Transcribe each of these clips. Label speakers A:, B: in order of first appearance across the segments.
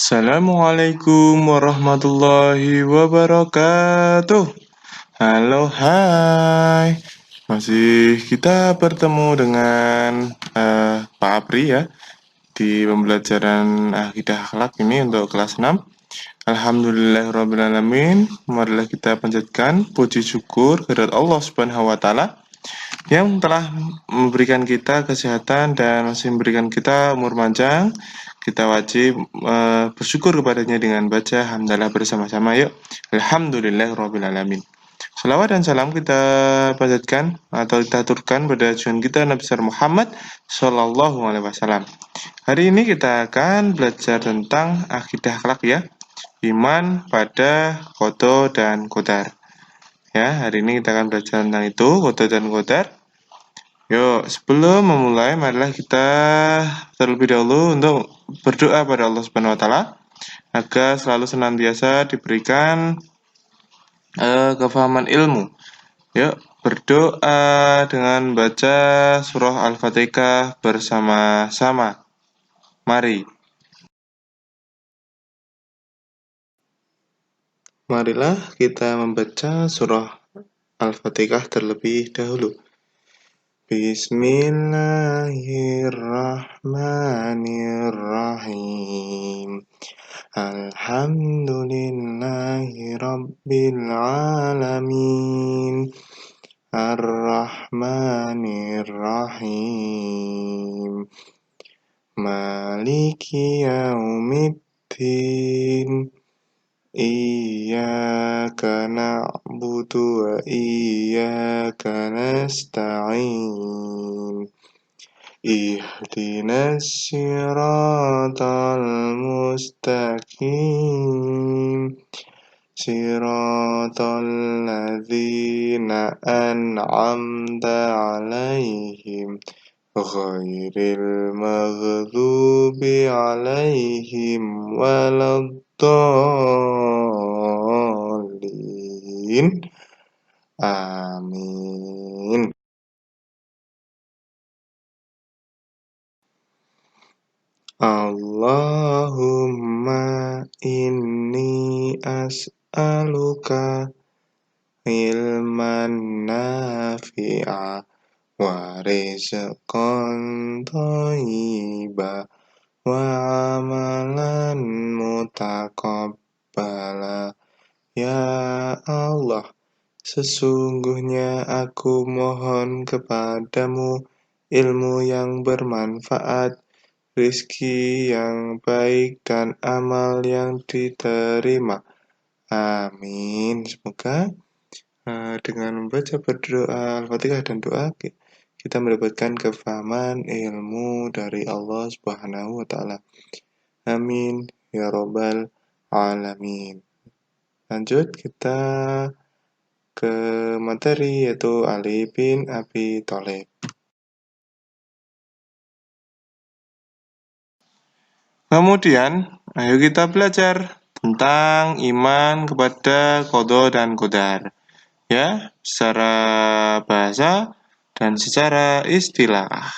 A: Assalamualaikum warahmatullahi wabarakatuh. Halo, hai. Masih kita bertemu dengan Pak Apri ya di pembelajaran akidah akhlak ini untuk kelas 6. Alhamdulillahirrabbilalamin. Marilah kita panjatkan puji syukur kepada Allah Subhanahu wa taala yang telah memberikan kita kesehatan dan masih memberikan kita umur panjang. Kita wajib bersyukur kepadanya dengan baca hamdalah bersama-sama. Yuk, alhamdulillahirrabbilalamin. Salawat dan salam kita panjatkan atau kita aturkan pada junjungan kita Nabi besar Muhammad Shallallahu Alaihi Wasallam. Hari ini kita akan belajar tentang akidah akhlak ya, iman pada qada dan qadar. Ya, hari ini kita akan belajar tentang itu, qada dan qadar. Yuk, sebelum memulai, marilah kita terlebih dahulu untuk berdoa pada Allah Subhanahu wa taala agar selalu senantiasa diberikan kefahaman ilmu. Yuk, berdoa dengan baca surah Al-Fatihah bersama-sama. Mari. Marilah kita membaca surah Al-Fatihah terlebih dahulu. Bismillahirrahmanirrahim. Alhamdulillahi rabbil alamin. Ar-Rahmanir-Rahim. Maliki yaumiddin. Iyyaka na'budu wa iyyaka nasta'in. Ihdinas siratal mustaqim. Siratal ladzina an'amta 'alaihim ghairil maghdubi 'alaihim waladdallin. Amin. Allahumma inni as'aluka ilman nafi'a wa rizqan thayyiba wa amalan mutaqabbala. Ya Allah, sesungguhnya aku mohon kepadamu ilmu yang bermanfaat, rizki yang baik, dan amal yang diterima. Amin. Semoga dengan membaca berdoa Al-Fatihah dan doa kita mendapatkan kefahaman ilmu dari Allah Subhanahu wa taala. Amin ya rabbal alamin. Lanjut kita ke materi yaitu Ali bin Abi Thalib. Kemudian, ayo kita belajar tentang iman kepada qada dan qadar. Ya, secara bahasa dan secara istilah.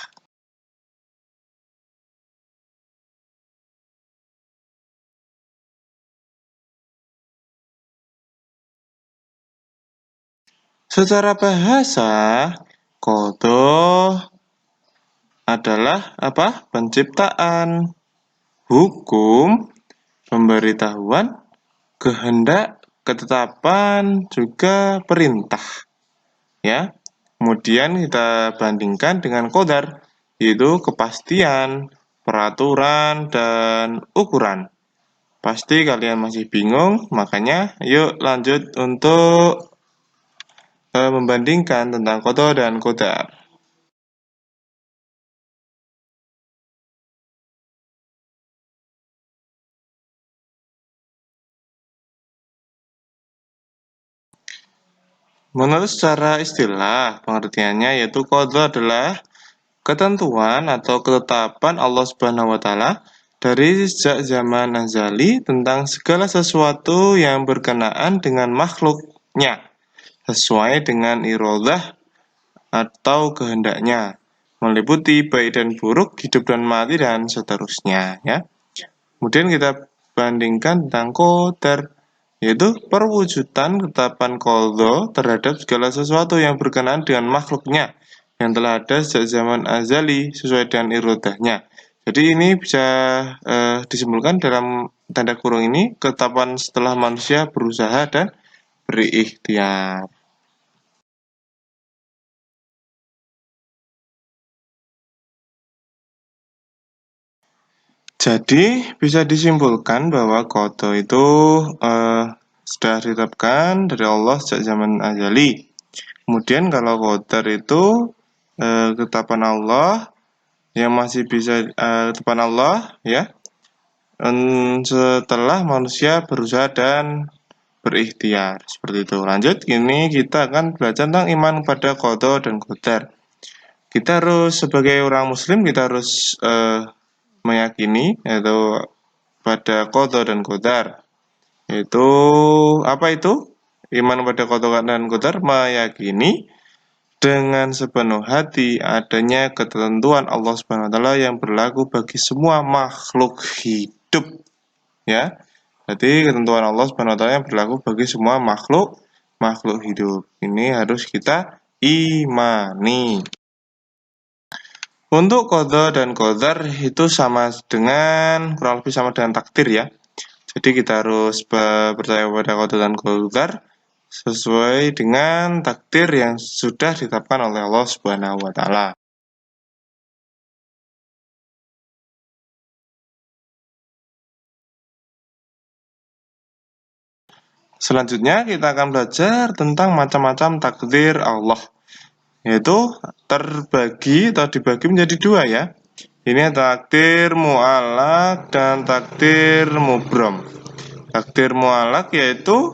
A: Secara bahasa, qada adalah apa? Penciptaan, hukum, pemberitahuan, kehendak, ketetapan, juga perintah. Ya. Kemudian kita bandingkan dengan qadar, yaitu kepastian, peraturan, dan ukuran. Pasti kalian masih bingung, makanya yuk lanjut untuk membandingkan tentang qada dan qadar. Menurut secara istilah, pengertiannya yaitu qada adalah ketentuan atau ketetapan Allah Subhanahu wa taala dari sejak zaman azali tentang segala sesuatu yang berkenaan dengan makhluknya sesuai dengan iradah atau kehendaknya, meliputi baik dan buruk, hidup dan mati, dan seterusnya ya. Kemudian kita bandingkan tentang qadar, yaitu perwujudan ketetapan qadha terhadap segala sesuatu yang berkenaan dengan makhluknya yang telah ada sejak zaman azali sesuai dengan irodahnya. Jadi ini bisa disimpulkan dalam tanda kurung ini ketetapan setelah manusia berusaha dan berikhtiar. Jadi bisa disimpulkan bahwa qadha itu sudah ditetapkan dari Allah sejak zaman azali. Kemudian kalau qadar itu ketetapan Allah yang masih bisa ketetapan Allah ya, setelah manusia berusaha dan berikhtiar seperti itu. Lanjut, ini kita akan belajar tentang iman pada qadha dan qadar. Kita harus sebagai orang muslim kita harus meyakini yaitu pada qadha dan qadar. Yaitu apa itu? Iman pada qadha dan qadar meyakini dengan sepenuh hati adanya ketentuan Allah Subhanahu wa taala yang berlaku bagi semua makhluk hidup. Ya. Jadi ketentuan Allah Subhanahu wa taala yang berlaku bagi semua makhluk hidup. Ini harus kita imani. Untuk qadha dan qadar itu sama dengan kurang lebih sama dengan takdir ya. Jadi kita harus percaya pada qadha dan qadar sesuai dengan takdir yang sudah ditetapkan oleh Allah Subhanahu wa taala. Selanjutnya kita akan belajar tentang macam-macam takdir Allah, yaitu terbagi atau dibagi menjadi dua ya. Ini takdir mu'allaq dan takdir mubram. Takdir mu'allaq yaitu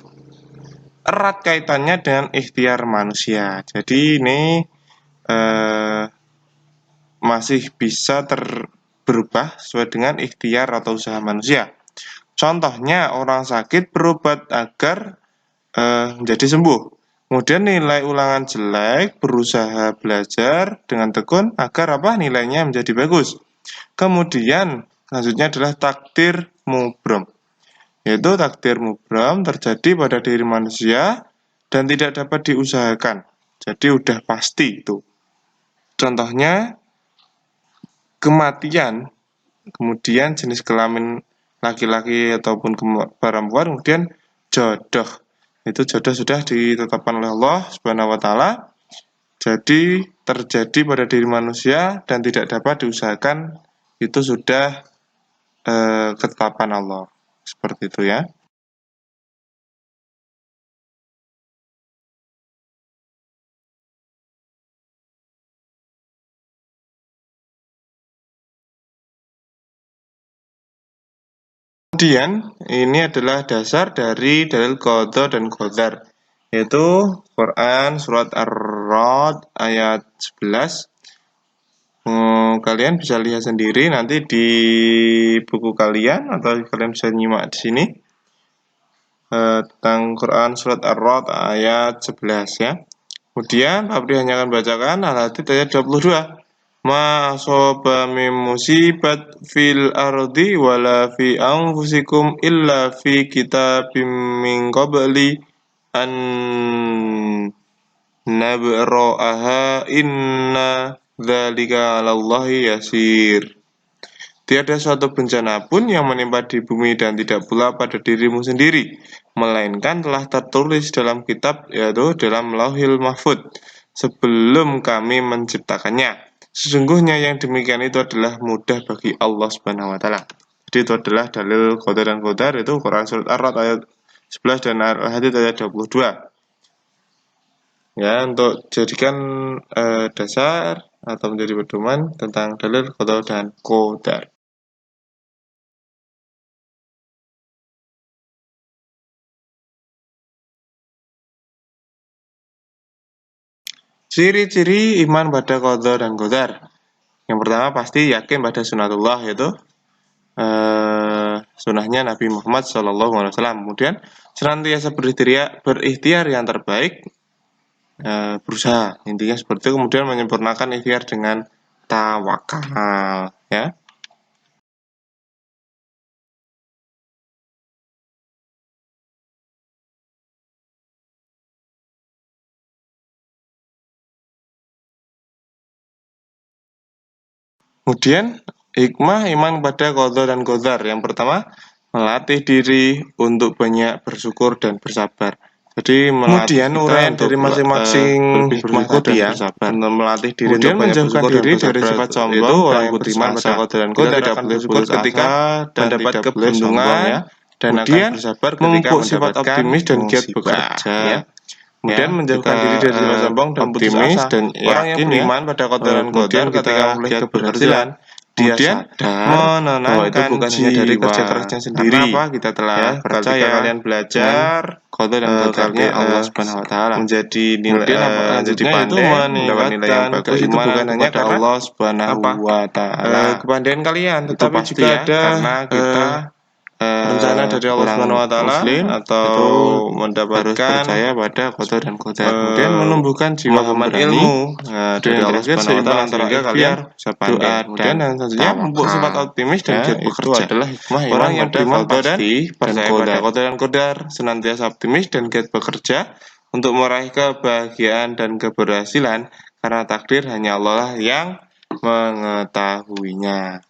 A: erat kaitannya dengan ikhtiar manusia. Jadi ini masih bisa berubah sesuai dengan ikhtiar atau usaha manusia. Contohnya orang sakit berobat agar menjadi sembuh. Kemudian nilai ulangan jelek berusaha belajar dengan tekun agar nilainya menjadi bagus. Kemudian selanjutnya adalah takdir mubram. Yaitu takdir mubram terjadi pada diri manusia dan tidak dapat diusahakan. Jadi udah pasti itu. Contohnya kematian, kemudian jenis kelamin laki-laki ataupun perempuan, kemudian jodoh. Itu jodoh sudah ditetapkan oleh Allah Subhanahu wa taala. Jadi terjadi pada diri manusia dan tidak dapat diusahakan, itu sudah ketetapan Allah. Seperti itu ya. Kemudian ini adalah dasar dari dalil qadha dan qadar, yaitu Quran surat Ar-Ra'd ayat 11. Kalian bisa lihat sendiri nanti di buku kalian atau kalian bisa nyimak di sini tentang Quran surat Ar-Ra'd ayat 11 ya. Kemudian Fabri hanya akan bacakan Al-Hadid ayat 22. Ma asoba min musibat fil ardi wala fi anfusikum illa fi kitabim min qabli an nabra'aha inna dzalika 'alallahi yasir. Tiada suatu bencana pun yang menimpa di bumi dan tidak pula pada dirimu sendiri, melainkan telah tertulis dalam kitab, yaitu dalam Lauhil Mahfudz, sebelum kami menciptakannya. Sesungguhnya yang demikian itu adalah mudah bagi Allah Subhanahu wa taala. Jadi itu adalah dalil qadar dan qadar, itu Quran surat Ar-Ra'd ayat 11 dan Al-Hadid ayat 22. Ya, untuk jadikan dasar atau menjadi pedoman tentang dalil qadar dan qadar. Ciri-ciri iman pada qadha dan qadar. Yang pertama pasti yakin pada sunatullah, yaitu sunnahnya Nabi Muhammad SAW. Kemudian senantiasa berikhtiar yang terbaik, berusaha, intinya seperti itu. Kemudian menyempurnakan ikhtiar dengan tawakal ya. Kemudian hikmah iman pada qadha dan qadar. Yang pertama, melatih diri untuk banyak bersyukur dan bersabar. Jadi kemudian uraian dari masing-masing hikmah tadi ya, untuk melatih diri untuk menjauhkan diri dari sifat sombong itu orang yang beriman pada qadar dan qadar tidak boleh bersyukur ketika mendapat keberuntungan dan akan bersabar ketika sifat optimis dan giat bekerja. Ya. Kemudian menjauhkan diri dari sifat sombong dan putus asa. Dan orang yang beriman pada qadar dan qadar ketika melihat keberhasilan, dia menenangkan itu bukan hanya dari kerja kerasnya sendiri. Kenapa kita telah percaya kalian belajar qadha dan qadarnya Allah Subhanahu wa taala. Menjadi nilai jadi pandai, mendapat nilai yang bagus itu bukan hanya karena Allah Subhanahu wa taala. Kepandaian kalian, tetapi juga ada karena kita rencana dari Allah Subhanahu wa taala atau mendapatkan percaya pada qadha dan qadar. Kemudian menumbuhkan jiwa ilmu dari Allah Subhanahu wa taala antara kalian doa dan selanjutnya memupuk sifat optimis dan giat bekerja. Adalah hikmah orang yang beriman pasti percaya pada qadha dan qadar, senantiasa optimis dan giat bekerja untuk meraih kebahagiaan dan keberhasilan karena takdir hanya Allah lah yang mengetahuinya.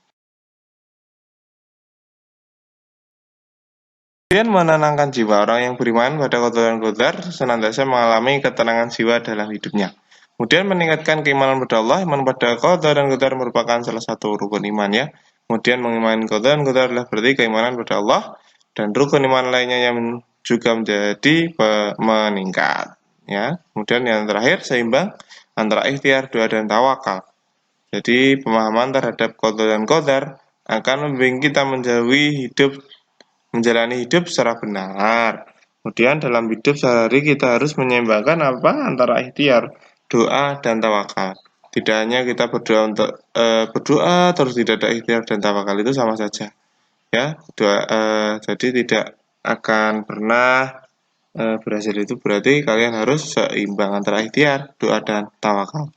A: Kemudian menenangkan jiwa orang yang beriman pada qadha dan qadar senantiasa mengalami ketenangan jiwa dalam hidupnya. Kemudian meningkatkan keimanan pada Allah, iman pada qadha dan qadar merupakan salah satu rukun iman ya. Kemudian mengimani qadha dan qadar adalah berarti keimanan pada Allah dan rukun iman lainnya yang juga menjadi meningkat ya. Kemudian yang terakhir seimbang antara ikhtiar, doa dan tawakal. Jadi pemahaman terhadap qadha dan qadar akan membimbing kita menjalani hidup secara benar. Kemudian dalam hidup sehari kita harus menyeimbangkan antara ikhtiar, doa dan tawakal. Tidak hanya kita berdoa untuk berdoa terus tidak ada ikhtiar dan tawakal, itu sama saja. Ya, jadi tidak akan pernah berhasil. Itu berarti kalian harus seimbang antara ikhtiar, doa dan tawakal.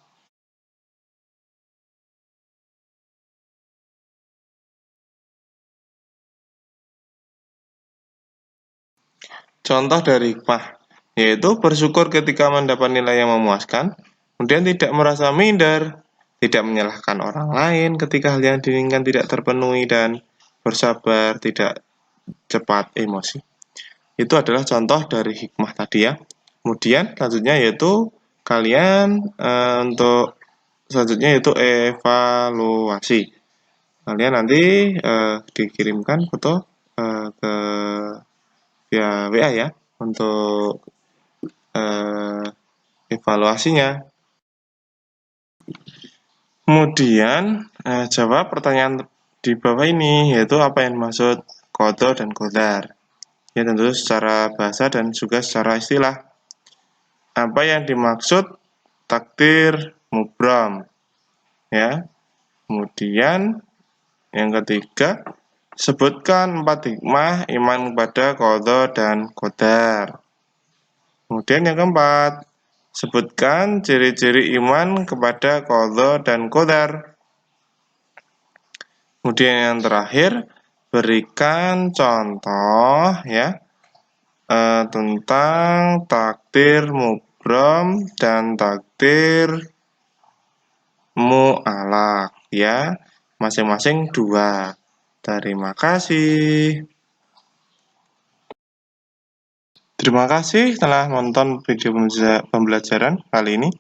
A: Contoh dari hikmah, yaitu bersyukur ketika mendapat nilai yang memuaskan, kemudian tidak merasa minder, tidak menyalahkan orang lain ketika hal yang diinginkan tidak terpenuhi, dan bersabar, tidak cepat emosi. Itu adalah contoh dari hikmah tadi ya. Kemudian selanjutnya yaitu kalian untuk selanjutnya yaitu evaluasi. Kalian nanti dikirimkan foto ke via WA ya untuk evaluasinya. Kemudian jawab pertanyaan di bawah ini, yaitu apa yang dimaksud qadha dan qadar. Ya tentu secara bahasa dan juga secara istilah. Apa yang dimaksud takdir mubram? Ya. Kemudian yang ketiga, sebutkan 4 hikmah iman kepada qadha dan qadar. Kemudian yang keempat, sebutkan ciri-ciri iman kepada qadha dan qadar. Kemudian yang terakhir, berikan contoh ya tentang takdir mubram dan takdir mu'alaq ya, masing-masing 2. Terima kasih. Terima kasih telah menonton video pembelajaran kali ini.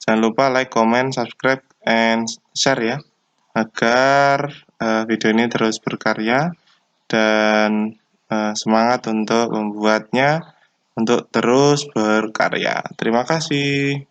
A: Jangan lupa like, comment, subscribe, and share ya, agar video ini terus berkarya dan semangat untuk membuatnya untuk terus berkarya. Terima kasih.